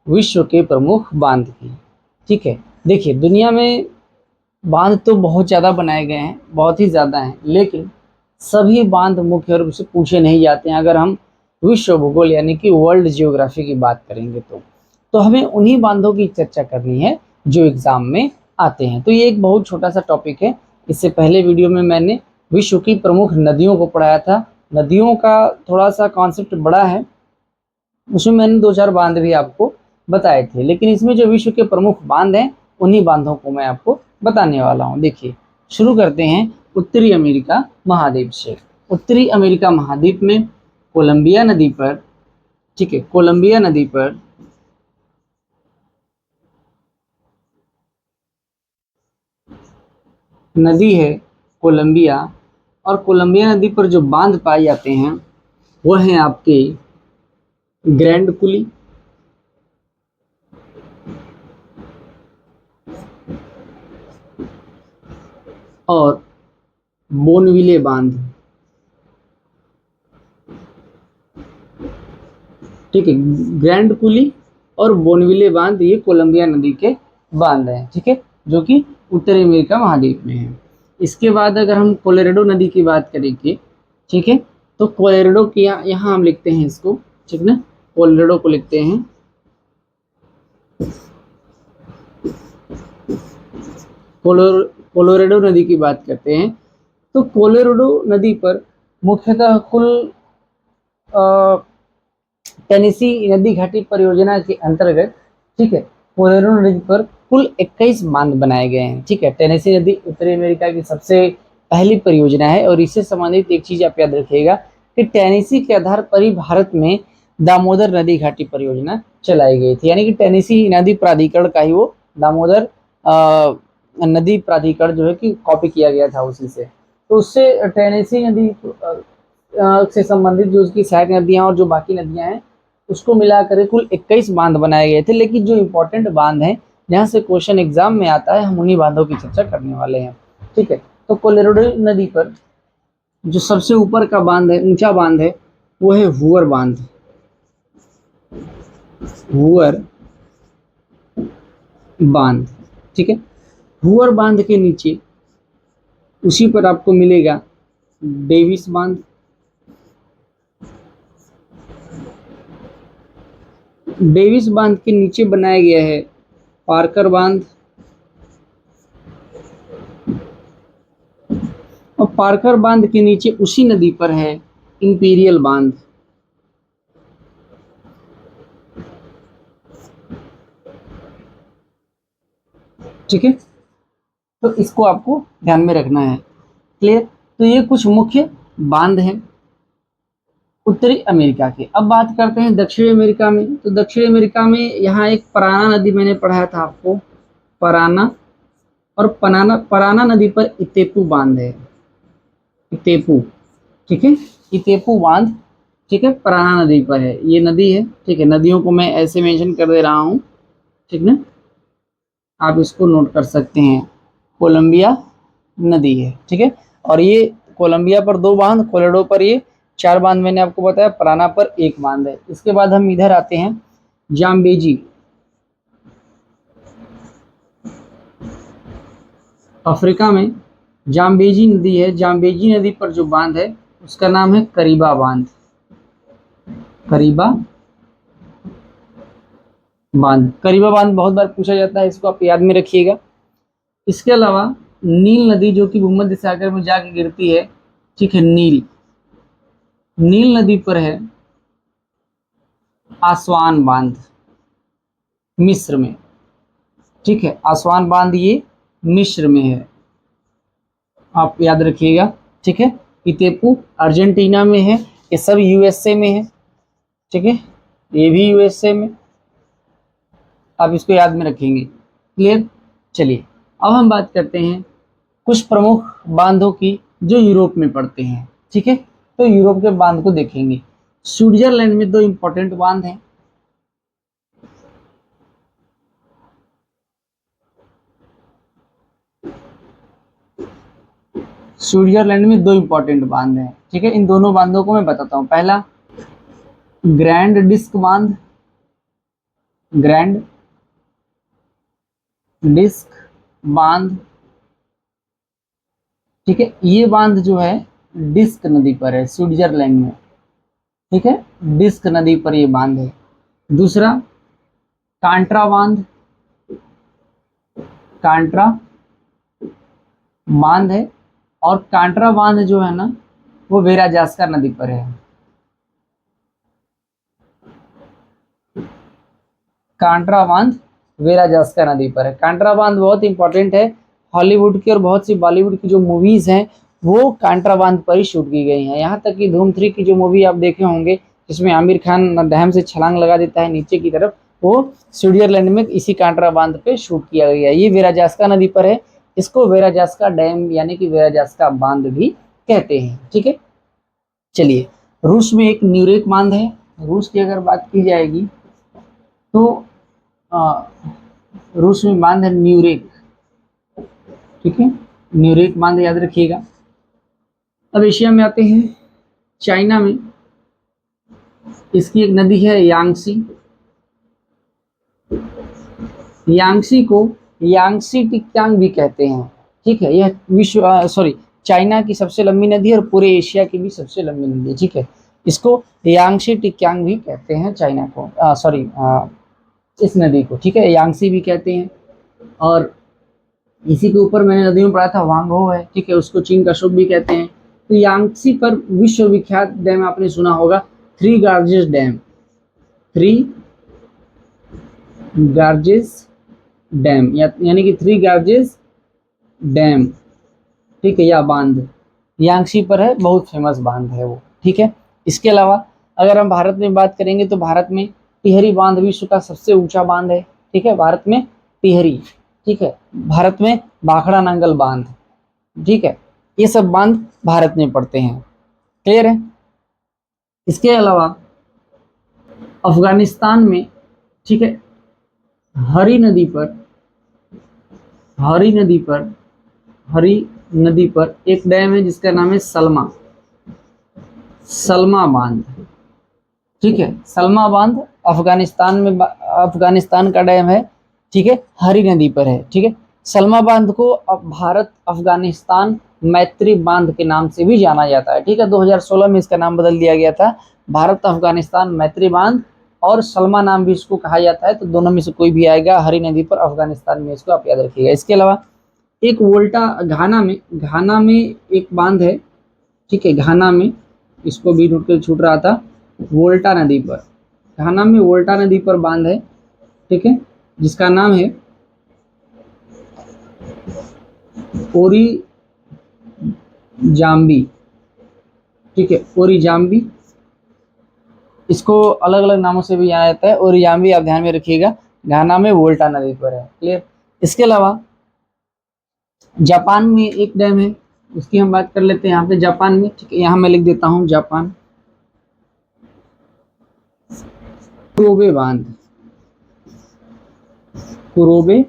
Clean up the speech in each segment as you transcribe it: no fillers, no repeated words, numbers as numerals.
विश्व के प्रमुख बांध की। ठीक है, देखिए दुनिया में बांध तो बहुत ज़्यादा बनाए गए हैं, बहुत ही ज़्यादा हैं, लेकिन सभी बांध मुख्य रूप से पूछे नहीं जाते हैं। अगर हम विश्व भूगोल यानी कि वर्ल्ड जियोग्राफी की बात करेंगे तो हमें उन्हीं बांधों की चर्चा करनी है जो एग्जाम में आते हैं। तो ये एक बहुत छोटा सा टॉपिक है। इससे पहले वीडियो में मैंने विश्व की प्रमुख नदियों को पढ़ाया था। नदियों का थोड़ा सा कॉन्सेप्ट बड़ा है, उसमें मैंने 2-4 बांध भी आपको बताए थे, लेकिन इसमें जो विश्व के प्रमुख बांध हैं उन्हीं बांधों को मैं आपको बताने वाला हूँ। देखिए, शुरू करते हैं उत्तरी अमेरिका महाद्वीप से। उत्तरी अमेरिका महाद्वीप में कोलंबिया नदी पर, ठीक है, कोलंबिया नदी पर नदी है कोलंबिया, और कोलंबिया नदी पर जो बांध पाए जाते हैं वह हैं आपके ग्रैंड कुली, और बोनविले बांध। ठीक है, ग्रैंड कुली और बोनविले बांध ये कोलंबिया नदी के बांध हैं, ठीक है, जो कि उत्तरी अमेरिका महाद्वीप में है। इसके बाद अगर हम कोलोराडो नदी की बात करेंगे, ठीक है, तो कोलोराडो की यहाँ हम लिखते हैं इसको, ठीक ना, कोलोराडो को लिखते हैं कोलोराडो नदी की बात करते हैं तो कोलोराडो नदी पर मुख्यतः कुल टेनेसी नदी घाटी परियोजना के अंतर्गत, ठीक है, कोलोराडो नदी पर कुल 21 बांध बनाए गए हैं। ठीक है, टेनेसी नदी उत्तरी अमेरिका की सबसे पहली परियोजना है, और इससे संबंधित एक चीज आप याद रखिएगा कि टेनेसी के आधार पर ही भारत में दामोदर नदी घाटी परियोजना चलाई गई थी। यानी कि टेनेसी नदी प्राधिकरण का ही वो दामोदर नदी प्राधिकरण जो है कि कॉपी किया गया था उसी से। तो उससे टेनेसी नदी से संबंधित जो उसकी सहायक नदियां और जो बाकी नदियां हैं उसको मिलाकर कुल 21 बांध बनाए गए थे। लेकिन जो इंपॉर्टेंट बांध हैं जहाँ से क्वेश्चन एग्जाम में आता है, हम उन्हीं बांधों की चर्चा करने वाले हैं। ठीक है, तो कोलोराडो नदी पर जो सबसे ऊपर का बांध है, ऊंचा बांध है, वो है वुअर बांध। वुअर बांध, ठीक है, वुअर बांध के नीचे उसी पर आपको मिलेगा डेविस बांध, डेविस बांध के नीचे बनाया गया है पार्कर बांध, और पार्कर बांध के नीचे उसी नदी पर है इंपीरियल बांध। ठीक है, तो इसको आपको ध्यान में रखना है। क्लियर? तो ये कुछ मुख्य बांध हैं उत्तरी अमेरिका के। अब बात करते हैं दक्षिणी अमेरिका में। तो दक्षिणी अमेरिका में यहाँ एक पराना नदी मैंने पढ़ाया था आपको, पराना, और पराना नदी पर इतेपू बांध है, इतेपू, ठीक है, इतेपू बांध, ठीक है, पराना नदी पर है, ये नदी है। ठीक है, नदियों को मैं ऐसे मेंशन कर दे रहा हूँ, ठीक ना, आप इसको नोट कर सकते हैं, कोलंबिया नदी है। ठीक है, और ये कोलंबिया पर 2 बांध, कोलोराडो पर ये 4 बांध मैंने आपको बताया, पराना पर 1 बांध है। इसके बाद हम इधर आते हैं जाम्बेजी, अफ्रीका में जाम्बेजी नदी है। जाम्बेजी नदी पर जो बांध है उसका नाम है करीबा बांध, करीबा बांध। करीबा बांध बहुत बार पूछा जाता है, इसको आप याद में रखिएगा। इसके अलावा नील नदी जो कि भूमध्य सागर में जाके गिरती है, ठीक है, नील नदी पर है आसवान बांध, मिस्र में। ठीक है, आसवान बांध ये मिस्र में है, आप याद रखिएगा। ठीक है, इतेपू अर्जेंटीना में है, ये सब यूएसए में है। ठीक है, ये भी यूएसए में, आप इसको याद में रखेंगे। क्लियर? चलिए, अब हम बात करते हैं कुछ प्रमुख बांधों की जो यूरोप में पड़ते हैं। ठीक है, तो यूरोप के बांध को देखेंगे। स्विट्जरलैंड में 2 इंपॉर्टेंट बांध हैं, स्विट्जरलैंड में 2 इंपॉर्टेंट बांध हैं। ठीक है, इन दोनों बांधों को मैं बताता हूँ। पहला ग्रैंड डिस्क बांध, ग्रैंड डिस्क बांध, ठीक है। ये बांध जो है डिस्क नदी पर है, स्विट्जरलैंड में, ठीक है। डिस्क नदी पर ये बांध है। दूसरा कांट्रा बांध, कांट्रा बांध है, और कांट्रा बांध जो है ना वो वेराजास्का नदी पर है। कांट्रा बांध वेराजास्का नदी पर है। कांट्रा बांध बहुत इंपॉर्टेंट है। हॉलीवुड की और बहुत सी बॉलीवुड की जो मूवीज हैं वो कांट्रा बांध पर ही शूट की गई हैं। यहाँ तक कि धूम 3 की जो मूवी आप देखे होंगे जिसमें आमिर खान डैम से छलांग लगा देता है नीचे की तरफ, वो स्विट्जरलैंड में इसी कांट्रा बांध पे शूट किया गया है। ये वेराजास्का नदी पर है। इसको वेराजास्का डैम यानी कि वेराजास्का बांध भी कहते हैं, ठीक है। चलिए, रूस में एक न्यूरेक बांध है। रूस की अगर बात की जाएगी तो रूस में बांध है न्यूरेक, ठीक है। न्यूरेक बांध याद रखिएगा। अब एशिया में आते हैं, चाइना में इसकी एक नदी है यांगसी। यांगसी को यांगसी टिक्यांग भी कहते हैं, ठीक है। यह चाइना की सबसे लंबी नदी है और पूरे एशिया की भी सबसे लंबी नदी है, ठीक है। इसको यांगसी टिक्यांग भी कहते हैं, चाइना को इस नदी को, ठीक है, यांगसी भी कहते हैं। और इसी के ऊपर मैंने नदी में पढ़ा था वांगहो है, ठीक है, उसको चीन का शुभ भी कहते हैं। तो यांगसी पर विश्वविख्यात डैम आपने सुना होगा, थ्री गार्जेस डैम, थ्री गार्जेस डैम यानी कि थ्री गार्जेस डैम, ठीक है, या बांध यांगसी पर है, बहुत फेमस बांध है वो, ठीक है। इसके अलावा अगर हम भारत में बात करेंगे तो भारत में टिहरी बांध विश्व का सबसे ऊंचा बांध है, ठीक है, भारत में टिहरी, ठीक है। भारत में भाखड़ा नांगल बांध, ठीक है, ये सब बांध भारत में पड़ते हैं, क्लियर है। इसके अलावा अफगानिस्तान में, ठीक है, हरी नदी पर एक डैम है जिसका नाम है सलमा बांध, ठीक है। सलमा बांध अफगानिस्तान का डैम है, ठीक है, हरी नदी पर है, ठीक है। सलमा बांध को अब भारत अफगानिस्तान मैत्री बांध के नाम से भी जाना जाता है, ठीक है। 2016 में इसका नाम बदल दिया गया था, भारत अफगानिस्तान मैत्री बांध, और सलमा नाम भी इसको कहा जाता है। तो दोनों में से कोई भी आएगा, हरी नदी पर अफगानिस्तान में, इसको आप याद रखिएगा। इसके अलावा एक वोल्टा घाना में एक बांध है, ठीक है, घाना में, इसको भी नोट कर छूट रहा था, वोल्टा नदी पर, घाना में वोल्टा नदी पर बांध है, ठीक है, जिसका नाम है ओरी जाम्बी, ठीक है, ओरी जाम्बी, इसको अलग अलग नामों से भी जाना जाता है। ओरी जाम्बी आप ध्यान में रखिएगा, घाना में वोल्टा नदी पर है, क्लियर। इसके अलावा जापान में एक डैम है, उसकी हम बात कर लेते हैं यहाँ पे, जापान में, ठीक है, यहाँ मैं लिख देता हूँ जापान, कुरोबे बांध, कुरोबे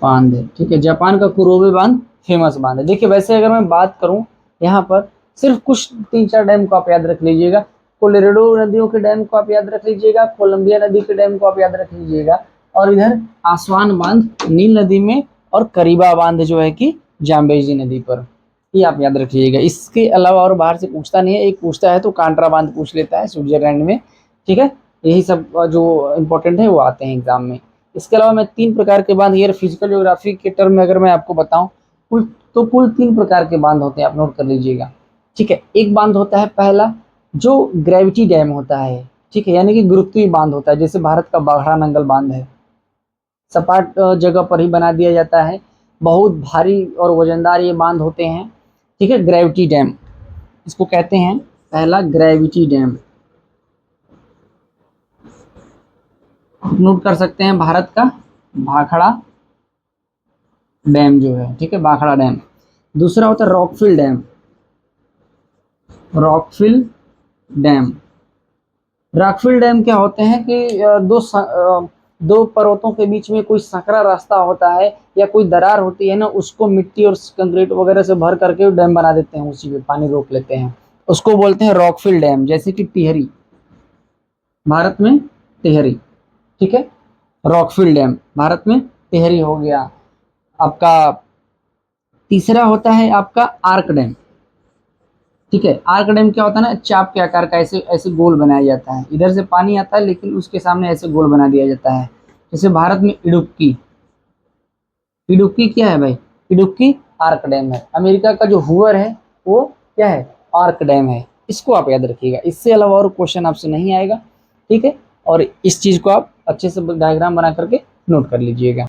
बांध है, ठीक है। जापान का कुरोबे बांध फेमस बांध है। देखिए, वैसे अगर मैं बात करूं यहाँ पर सिर्फ कुछ 3-4 डैम को आप याद रख लीजिएगा। कोलोराडो नदियों के डैम को आप याद रख लीजिएगा, कोलंबिया नदी के डैम को आप याद रख लीजिएगा, और इधर आसवान बांध नील नदी में, और करीबा बांध जो है कि जाम्बेजी नदी पर, ये आप याद रख लीजिएगा। इसके अलावा और बाहर से पूछता नहीं है, एक पूछता है तो कांट्रा बांध पूछ लेता है स्विट्जरलैंड में, ठीक है। यही सब जो इम्पोर्टेंट है वो आते हैं एग्जाम में। इसके अलावा मैं 3 प्रकार के बांध, ये फिजिकल ज्योग्राफी के टर्म में अगर मैं आपको बताऊं, कुल 3 प्रकार के बांध होते हैं, आप नोट कर लीजिएगा, ठीक है। एक बांध होता है पहला जो ग्रेविटी डैम होता है, ठीक है, यानी कि गुरुत्वीय बांध होता है, जैसे भारत का भाखड़ा नांगल बांध है, सपाट जगह पर ही बना दिया जाता है, बहुत भारी और वजनदार ये बांध होते हैं, ठीक है। ग्रेविटी डैम इसको कहते हैं, पहला ग्रेविटी डैम, नोट कर सकते हैं, भारत का भाखड़ा डैम जो है, ठीक है, भाखड़ा डैम। दूसरा होता है रॉकफिल डैम, रॉकफिल डैम क्या होते हैं कि दो पर्वतों के बीच में कोई संकरा रास्ता होता है या कोई दरार होती है ना, उसको मिट्टी और कंक्रीट वगैरह से भर करके डैम बना देते हैं, उसी पे पानी रोक लेते हैं, उसको बोलते हैं रॉकफिल डैम। जैसे कि टिहरी, भारत में टिहरी, ठीक है। रॉकफिल डैम भारत में टिहरी हो गया आपका। तीसरा होता है आपका आर्क डैम, ठीक है। आर्क डैम क्या होता है ना, चाप के आकार का ऐसे ऐसे गोल बनाया जाता है, इधर से पानी आता है लेकिन उसके सामने ऐसे गोल बना दिया जाता है। जैसे भारत में इडुक्की, इडुक्की क्या है भाई, इडुक्की आर्क डैम है। अमेरिका का जो हुवर है वो क्या है, आर्क डैम है। इसको आप याद रखिएगा, इससे अलावा और क्वेश्चन आपसे नहीं आएगा, ठीक है। और इस चीज को आप अच्छे से डायग्राम बना करके नोट कर लीजिएगा।